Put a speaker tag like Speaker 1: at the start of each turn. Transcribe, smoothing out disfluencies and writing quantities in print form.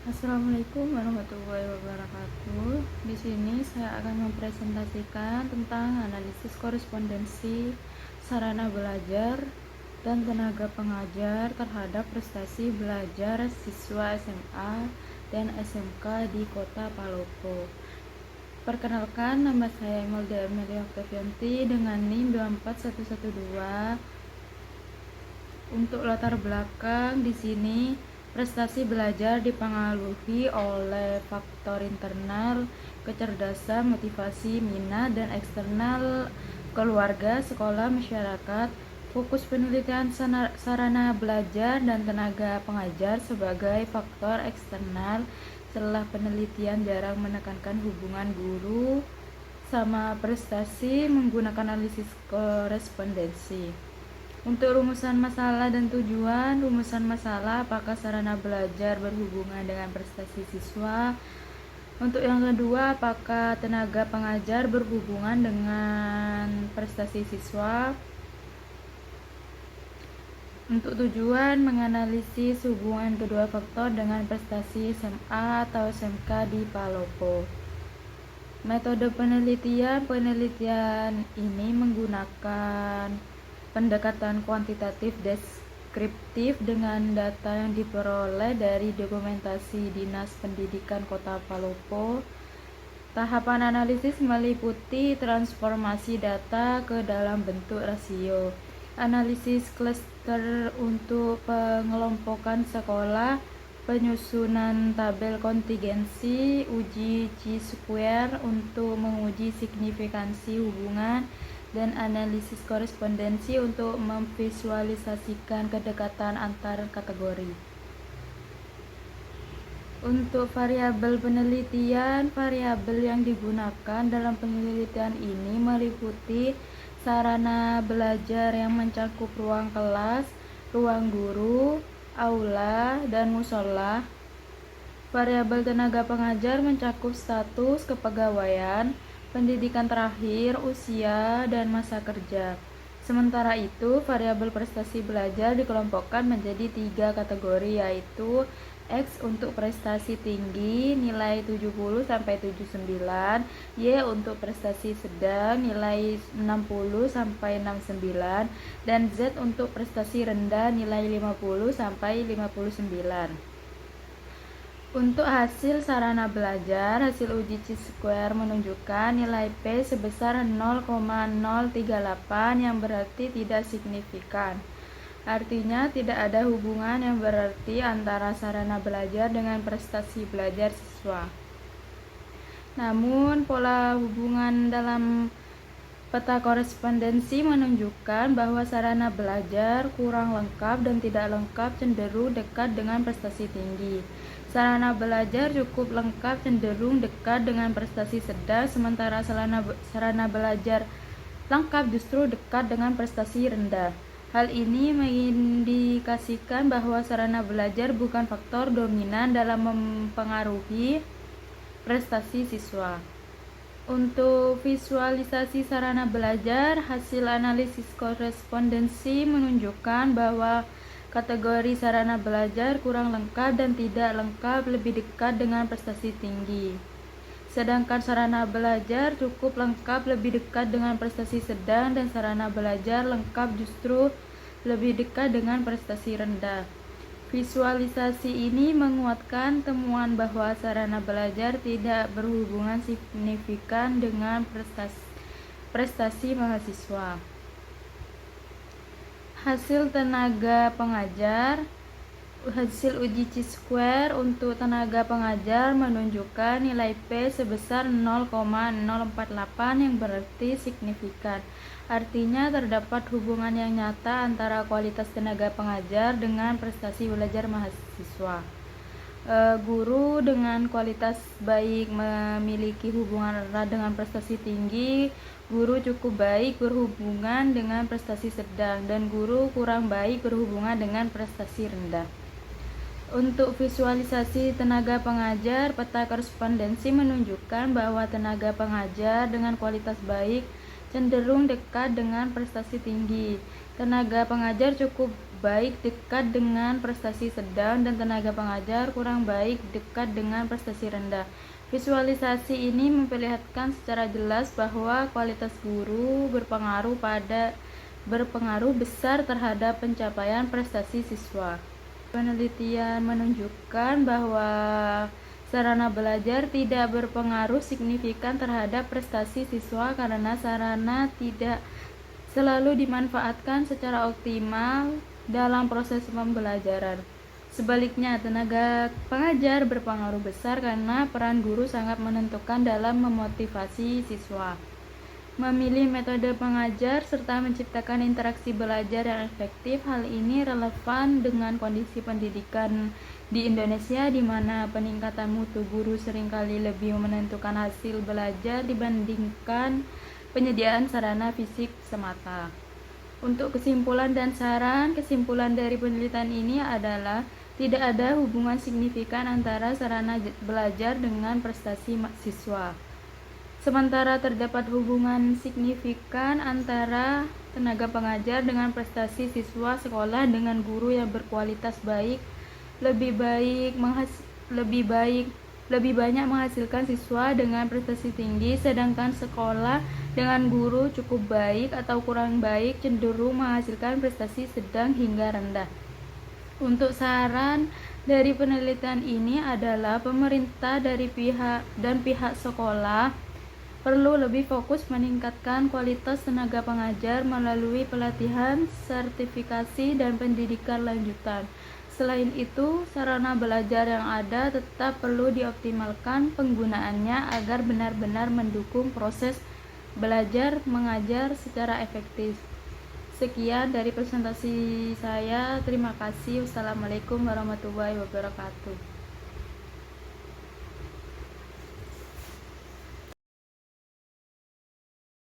Speaker 1: Assalamualaikum warahmatullahi wabarakatuh. Di sini saya akan mempresentasikan tentang analisis korespondensi sarana belajar dan tenaga pengajar terhadap prestasi belajar siswa SMA dan SMK di Kota Palopo. Perkenalkan, nama saya Imelda Amelia Oktavianti dengan NIM 24112. Untuk latar belakang di sini, prestasi belajar dipengaruhi oleh faktor internal, kecerdasan, motivasi, minat, dan eksternal keluarga, sekolah, masyarakat. Fokus penelitian sarana belajar dan tenaga pengajar sebagai faktor eksternal. Setelah penelitian jarang menekankan hubungan guru sama prestasi menggunakan analisis korespondensi. Untuk rumusan masalah dan tujuan, rumusan masalah apakah sarana belajar berhubungan dengan prestasi siswa. Untuk yang kedua, apakah tenaga pengajar berhubungan dengan prestasi siswa. Untuk tujuan, menganalisis hubungan kedua faktor dengan prestasi SMA atau SMK di Palopo. Metode penelitian ini menggunakan pendekatan kuantitatif deskriptif dengan data yang diperoleh dari dokumentasi Dinas Pendidikan Kota Palopo. Tahapan analisis meliputi transformasi data ke dalam bentuk rasio, analisis klaster untuk pengelompokan sekolah, penyusunan tabel kontingensi, uji chi-square untuk menguji signifikansi hubungan, dan analisis korespondensi untuk memvisualisasikan kedekatan antar kategori. Untuk variabel penelitian, variabel yang digunakan dalam penelitian ini meliputi sarana belajar yang mencakup ruang kelas, ruang guru, aula, dan musola. Variabel tenaga pengajar mencakup status kepegawaian, pendidikan terakhir, usia, dan masa kerja. Sementara itu, variabel prestasi belajar dikelompokkan menjadi 3 kategori, yaitu X untuk prestasi tinggi nilai 70-79, Y untuk prestasi sedang nilai 60-69, dan Z untuk prestasi rendah nilai 50-59. Untuk hasil sarana belajar, hasil uji chi-square menunjukkan nilai P sebesar 0,038 yang berarti tidak signifikan. Artinya tidak ada hubungan yang berarti antara sarana belajar dengan prestasi belajar siswa. Namun, pola hubungan dalam peta korespondensi menunjukkan bahwa sarana belajar kurang lengkap dan tidak lengkap cenderung dekat dengan prestasi tinggi. Sarana belajar cukup lengkap cenderung dekat dengan prestasi sedang, sementara sarana belajar lengkap justru dekat dengan prestasi rendah. Hal ini mengindikasikan bahwa sarana belajar bukan faktor dominan dalam mempengaruhi prestasi siswa. Untuk visualisasi sarana belajar, hasil analisis korespondensi menunjukkan bahwa kategori sarana belajar kurang lengkap dan tidak lengkap lebih dekat dengan prestasi tinggi. Sedangkan sarana belajar cukup lengkap lebih dekat dengan prestasi sedang, dan sarana belajar lengkap justru lebih dekat dengan prestasi rendah. Visualisasi ini menguatkan temuan bahwa sarana belajar tidak berhubungan signifikan dengan prestasi mahasiswa. Hasil tenaga pengajar. Hasil uji chi-square untuk tenaga pengajar menunjukkan nilai P sebesar 0,048 yang berarti signifikan. Artinya terdapat hubungan yang nyata antara kualitas tenaga pengajar dengan prestasi belajar mahasiswa. Guru dengan kualitas baik memiliki hubungan erat dengan prestasi tinggi, guru cukup baik berhubungan dengan prestasi sedang, dan guru kurang baik berhubungan dengan prestasi rendah. Untuk visualisasi tenaga pengajar, peta korespondensi menunjukkan bahwa tenaga pengajar dengan kualitas baik cenderung dekat dengan prestasi tinggi. Tenaga pengajar cukup baik dekat dengan prestasi sedang, dan tenaga pengajar kurang baik dekat dengan prestasi rendah. Visualisasi ini memperlihatkan secara jelas bahwa kualitas guru berpengaruh besar terhadap pencapaian prestasi siswa. Penelitian menunjukkan bahwa sarana belajar tidak berpengaruh signifikan terhadap prestasi siswa karena sarana tidak selalu dimanfaatkan secara optimal dalam proses pembelajaran. Sebaliknya, tenaga pengajar berpengaruh besar karena peran guru sangat menentukan dalam memotivasi siswa. Memilih metode pengajar serta menciptakan interaksi belajar yang efektif. Hal ini relevan dengan kondisi pendidikan di Indonesia, di mana peningkatan mutu guru seringkali lebih menentukan hasil belajar dibandingkan penyediaan sarana fisik semata. Untuk kesimpulan dan saran, kesimpulan dari penelitian ini adalah tidak ada hubungan signifikan antara sarana belajar dengan prestasi siswa. Sementara terdapat hubungan signifikan antara tenaga pengajar dengan prestasi siswa. Sekolah dengan guru yang berkualitas baik lebih banyak menghasilkan siswa dengan prestasi tinggi, sedangkan sekolah dengan guru cukup baik atau kurang baik cenderung menghasilkan prestasi sedang hingga rendah. Untuk saran dari penelitian ini adalah pemerintah dan pihak sekolah perlu lebih fokus meningkatkan kualitas tenaga pengajar melalui pelatihan, sertifikasi, dan pendidikan lanjutan. Selain itu, sarana belajar yang ada tetap perlu dioptimalkan penggunaannya agar benar-benar mendukung proses belajar mengajar secara efektif. Sekian dari presentasi saya. Terima kasih. Wassalamualaikum warahmatullahi wabarakatuh.